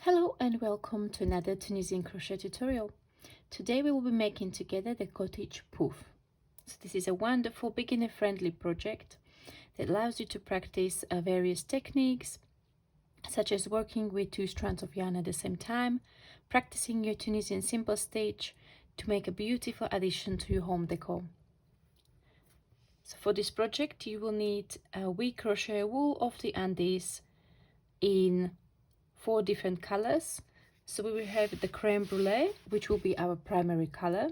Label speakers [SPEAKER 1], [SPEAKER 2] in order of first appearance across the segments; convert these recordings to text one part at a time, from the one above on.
[SPEAKER 1] Hello and welcome to another Tunisian crochet tutorial. Today we will be making together the Cottage Pouffe. So this is a wonderful beginner-friendly project that allows you to practice various techniques such as working with 2 strands of yarn at the same time, practicing your Tunisian simple stitch to make a beautiful addition to your home decor. So for this project you will need a wheat crochet wool of the Andes in 4 different colors. So we will have the creme brulee, which will be our primary color,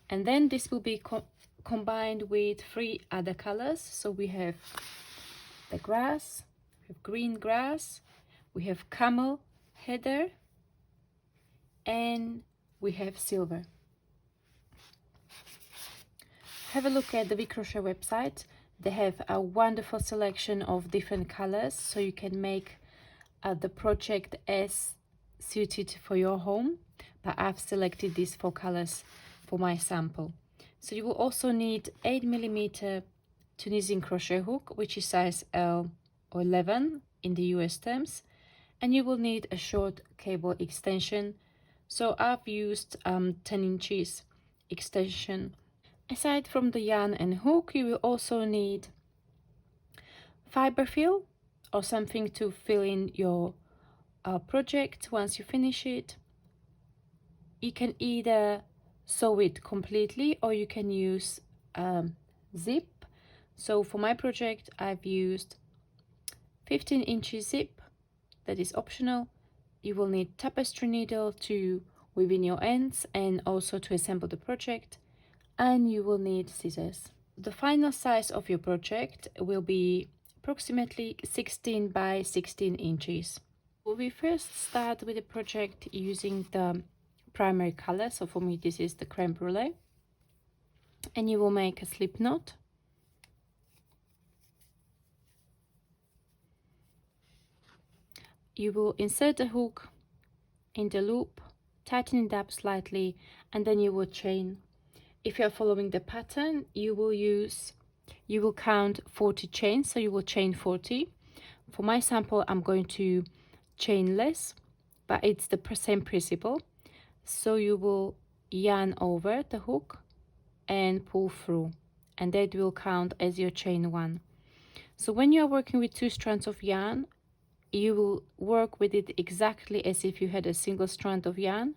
[SPEAKER 1] and then this will be combined with 3 other colors. So we have the grass, we have green grass, we have camel heather, and we have silver. Have a look at the Wheat Crochet website. They have a wonderful selection of different colors, so you can make the project as suited for your home, but I've selected these 4 colors for my sample. So you will also need 8mm Tunisian crochet hook, which is size L or 11 in the US terms, and you will need a short cable extension. So I've used 10 inches extension. Aside from the yarn and hook, you will also need fiber fill or something to fill in your project once you finish it. You can either sew it completely or you can use zip. So for my project I've used 15 inches zip. That is optional. You will need tapestry needle to weave in your ends and also to assemble the project, and you will need scissors. The final size of your project will be approximately 16 by 16 inches. We first start with the project using the primary color. So for me this is the creme brulee, and you will make a slip knot. You will insert the hook in the loop, tighten it up slightly, and then you will chain. If you are following the pattern, you will count 40 chains, so you will chain 40. For my sample I'm going to chain less, but it's the same principle. So you will yarn over the hook and pull through, and that will count as your chain 1. So when you are working with 2 strands of yarn, you will work with it exactly as if you had a single strand of yarn.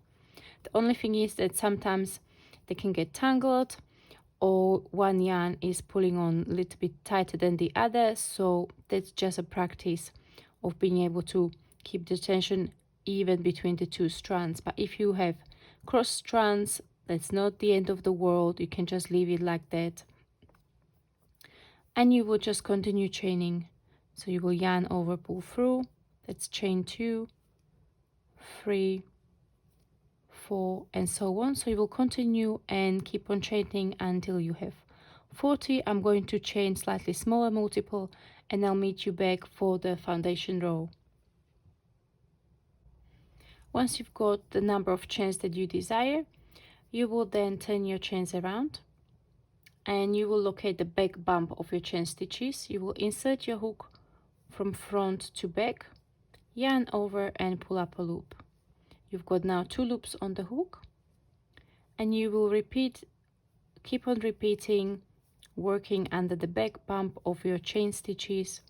[SPEAKER 1] The only thing is that sometimes they can get tangled, or one yarn is pulling on a little bit tighter than the other. So that's just a practice of being able to keep the tension even between the 2 strands. But if you have cross strands, that's not the end of the world. You can just leave it like that, and you will just continue chaining. So you will yarn over, pull through. That's chain 2, 3, 4, and so on. So you will continue and keep on chaining until you have 40. I'm going to chain slightly smaller multiple, and I'll meet you back for the foundation row. Once you've got the number of chains that you desire, you will then turn your chains around, and you will locate the back bump of your chain stitches. You will insert your hook from front to back, yarn over, and pull up a loop. You've got now 2 loops on the hook, and you will keep on repeating, working under the back bump of your chain stitches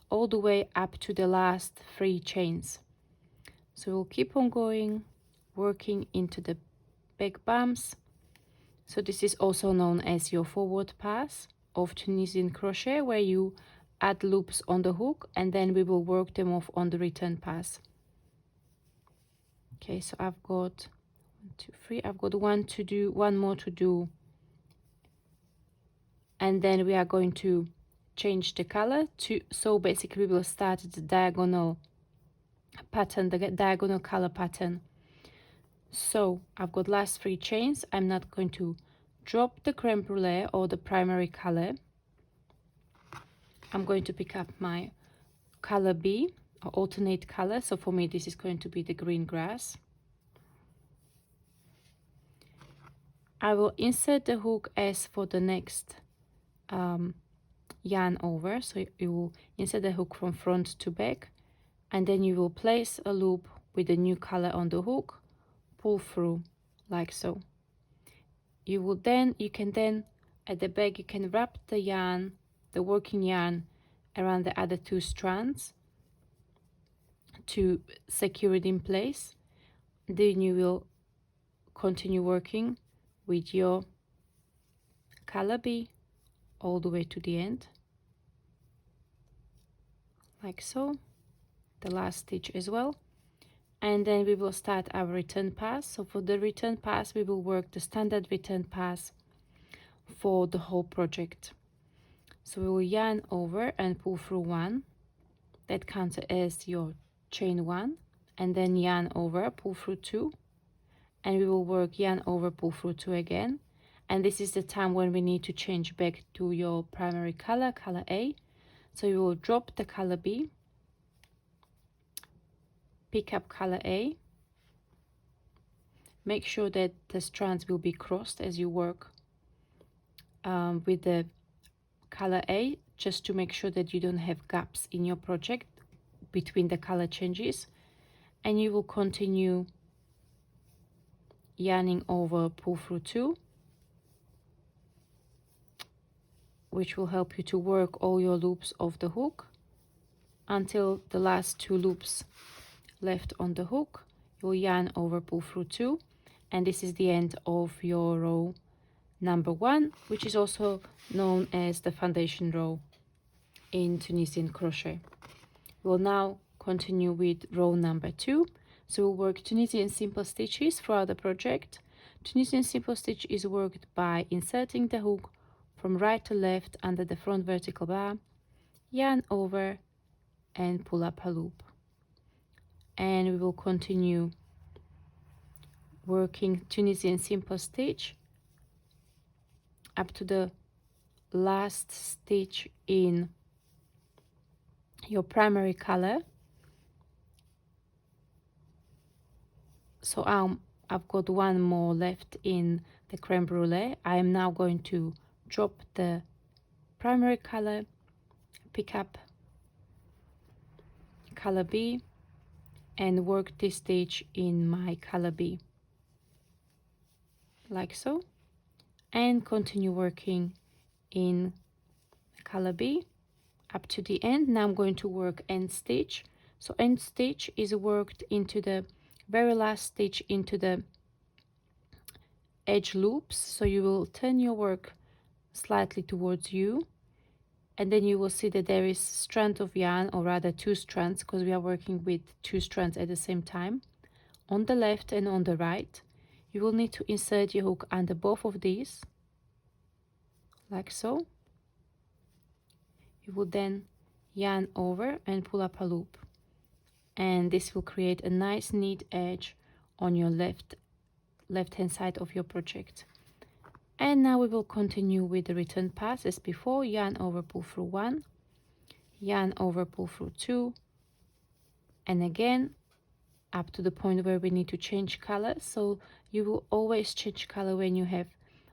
[SPEAKER 1] all the way up to the last 3 chains. So we'll keep on going, working into the back bumps. So this is also known as your forward pass of Tunisian crochet, where you add loops on the hook and then we will work them off on the return pass. Okay, so I've got 1, 2, 3. I've got one more to do, and then we are going to change the color to, so basically we will start the diagonal pattern, the diagonal color pattern. So I've got last 3 chains. I'm not going to drop the creme brulee or the primary color. I'm going to pick up my color B, or alternate color. So for me this is going to be the green grass. I will insert the hook as for the next yarn over. So you will insert the hook from front to back, and then you will place a loop with the new color on the hook, pull through like so. You can then at the back you can wrap the yarn, the working yarn, around the other two strands to secure it in place. Then you will continue working with your color B all the way to the end, like so, the last stitch as well. And then we will start our return pass. So for the return pass, we will work the standard return pass for the whole project. So we will yarn over and pull through one, that counts as your chain one, and then yarn over, pull through two, and we will work yarn over, pull through two again. And this is the time when we need to change back to your primary color, color A. So you will drop the color B, pick up color A, make sure that the strands will be crossed as you work with the color A, just to make sure that you don't have gaps in your project between the color changes. And you will continue yarning over, pull through two, which will help you to work all your loops of the hook until the last two loops left on the hook. You'll yarn over, pull through two, and this is the end of your row number one, which is also known as the foundation row in Tunisian crochet. We'll now continue with row number two. So we'll work Tunisian simple stitches throughout the project. Tunisian simple stitch is worked by inserting the hook from right to left under the front vertical bar, yarn over and pull up a loop. And we will continue working Tunisian simple stitch up to the last stitch in your primary color. So I've got one more left in the creme brulee. I am now going to drop the primary color, pick up color B, and work this stitch in my color B, like so, and continue working in color B up to the end. Now I'm going to work end stitch. So end stitch is worked into the very last stitch into the edge loops. So you will turn your work slightly towards you, and then you will see that there is strand of yarn, or rather two strands, because we are working with two strands at the same time, on the left and on the right. You will need to insert your hook under both of these, like so. You will then yarn over and pull up a loop, and this will create a nice neat edge on your left hand side of your project. And now we will continue with the return pass as before. Yarn over, pull through one, yarn over, pull through two, and again up to the point where we need to change color. So you will always change color when you have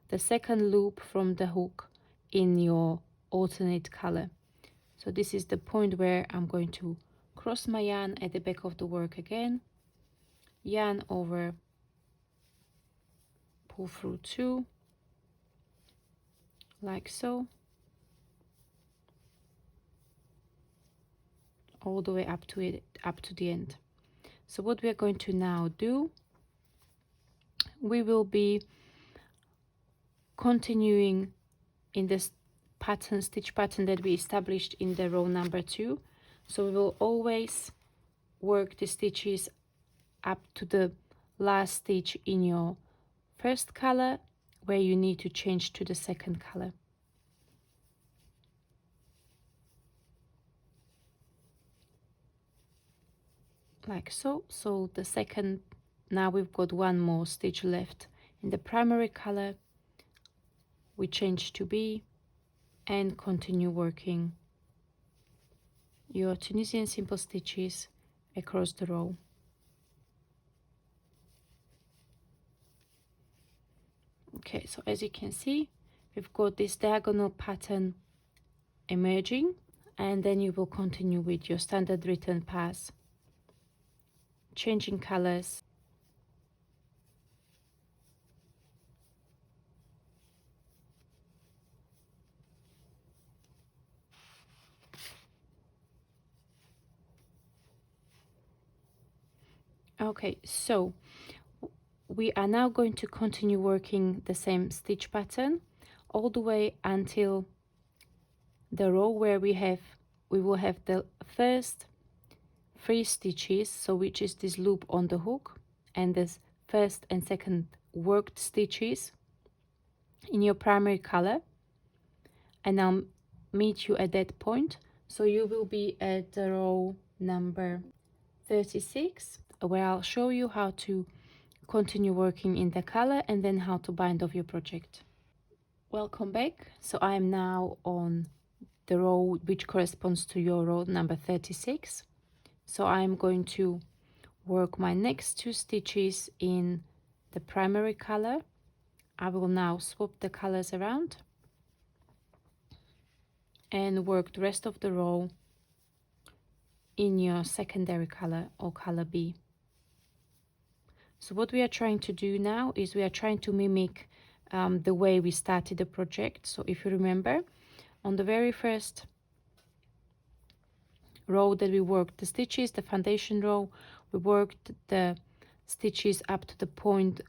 [SPEAKER 1] the second loop from the hook in your alternate color. So this is the point where I'm going to cross my yarn at the back of the work again, yarn over, pull through two, like so, all the way up to the end. So what we are going to now do, we will be continuing in this pattern, stitch pattern that we established in the row number two. So we will always work the stitches up to the last stitch in your first color, where you need to change to the second color, like so. So the second, now we've got one more stitch left in the primary color, we change to B and continue working your Tunisian simple stitches across the row. Okay, so as you can see, we've got this diagonal pattern emerging, and then you will continue with your standard return pass changing colors. Okay, so we are now going to continue working the same stitch pattern all the way until the row where we will have the first 3 stitches, so which is this loop on the hook, and this first and second worked stitches in your primary color, and I'll meet you at that point. So you will be at the row number 36, where I'll show you how to continue working in the color and then how to bind off your project. Welcome back. So I am now on the row which corresponds to your row number 36. So I'm going to work my next 2 stitches in the primary color. I will now swap the colors around and work the rest of the row in your secondary color or color B. So what we are trying to do now is we are trying to mimic the way we started the project. So if you remember, on the very first row that we worked the stitches, the foundation row, we worked the stitches up to the point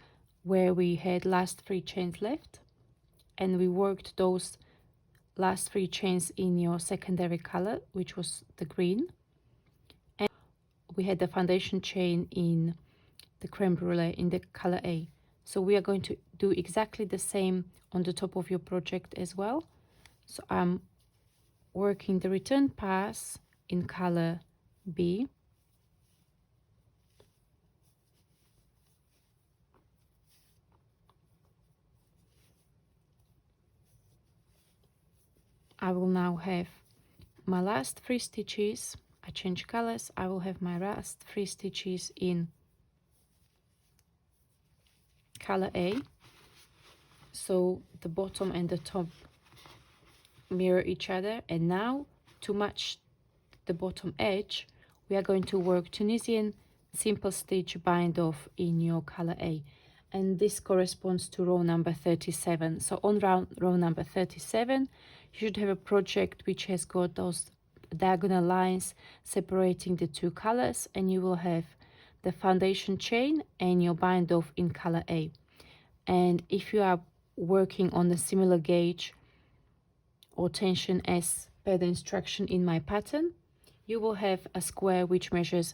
[SPEAKER 1] where we had last 3 chains left, and we worked those last 3 chains in your secondary color, which was the green, and we had the foundation chain in the creme brulee in the color A. So we are going to do exactly the same on the top of your project as well. So I'm working the return pass in color B. I will now have my last 3 stitches. I change colors. I will have my last 3 stitches in color A, so the bottom and the top mirror each other. And now, to match the bottom edge, we are going to work Tunisian simple stitch bind off in your color A, and this corresponds to row number 37. So on row number 37 you should have a project which has got those diagonal lines separating the 2 colors, and you will have the foundation chain and your bind off in color A. And if you are working on a similar gauge or tension as per the instruction in my pattern, you will have a square which measures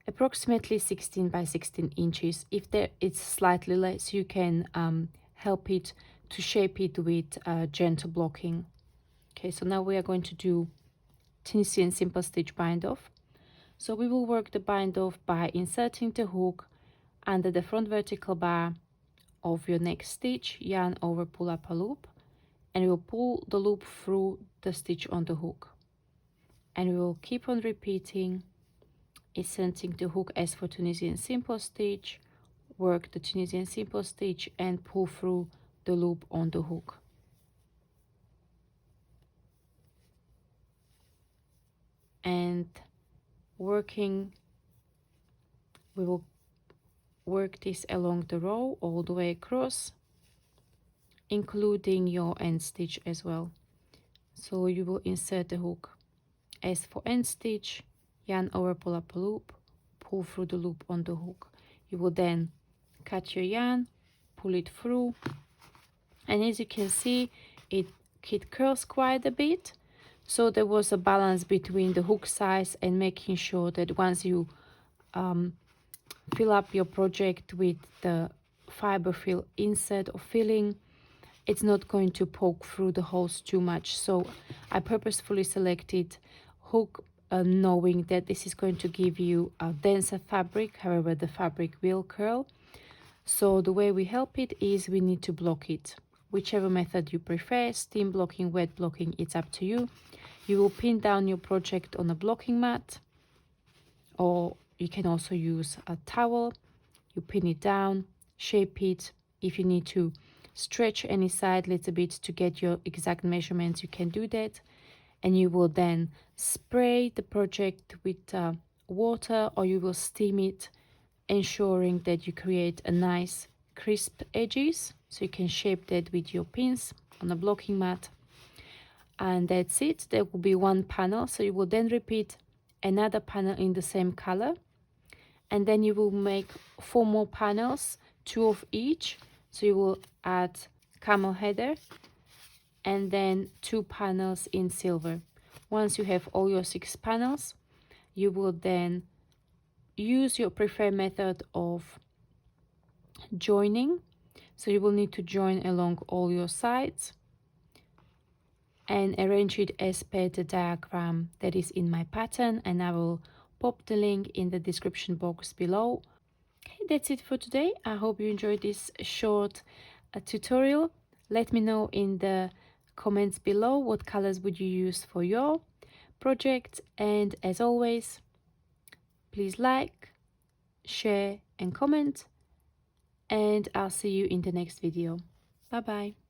[SPEAKER 1] approximately 16 by 16 inches. If it's slightly less, you can help it to shape it with gentle blocking. Okay, so now we are going to do Tunisian simple stitch bind off. So we will work the bind off by inserting the hook under the front vertical bar of your next stitch, yarn over, pull up a loop, and we will pull the loop through the stitch on the hook, and we will keep on repeating, inserting the hook as for Tunisian simple stitch, work the Tunisian simple stitch and pull through the loop on the hook. And working, we will work this along the row all the way across, including your end stitch as well. So you will insert the hook as for end stitch, yarn over, pull up a loop, pull through the loop on the hook. You will then cut your yarn, pull it through, and as you can see, it curls quite a bit. So there was a balance between the hook size and making sure that once you fill up your project with the fiber fill insert or filling, it's not going to poke through the holes too much. So I purposefully selected hook, knowing that this is going to give you a denser fabric. However, the fabric will curl. So the way we help it is we need to block it. Whichever method you prefer, steam blocking, wet blocking, it's up to you. You will pin down your project on a blocking mat, or you can also use a towel. You pin it down, shape it. If you need to stretch any side a little bit to get your exact measurements, you can do that. And you will then spray the project with water or you will steam it, ensuring that you create a nice crisp edges, so you can shape that with your pins on a blocking mat. And that's it. There will be one panel, so you will then repeat another panel in the same color, and then you will make 4 more panels, 2 of each. So you will add camel header and then 2 panels in silver. Once you have all your 6 panels, you will then use your preferred method of joining. So you will need to join along all your sides and arrange it as per the diagram that is in my pattern, and I will pop the link in the description box below. Okay, that's it for today. I hope you enjoyed this short tutorial. Let me know in the comments below what colors would you use for your project, and as always, please like, share and comment, and I'll see you in the next video. Bye bye.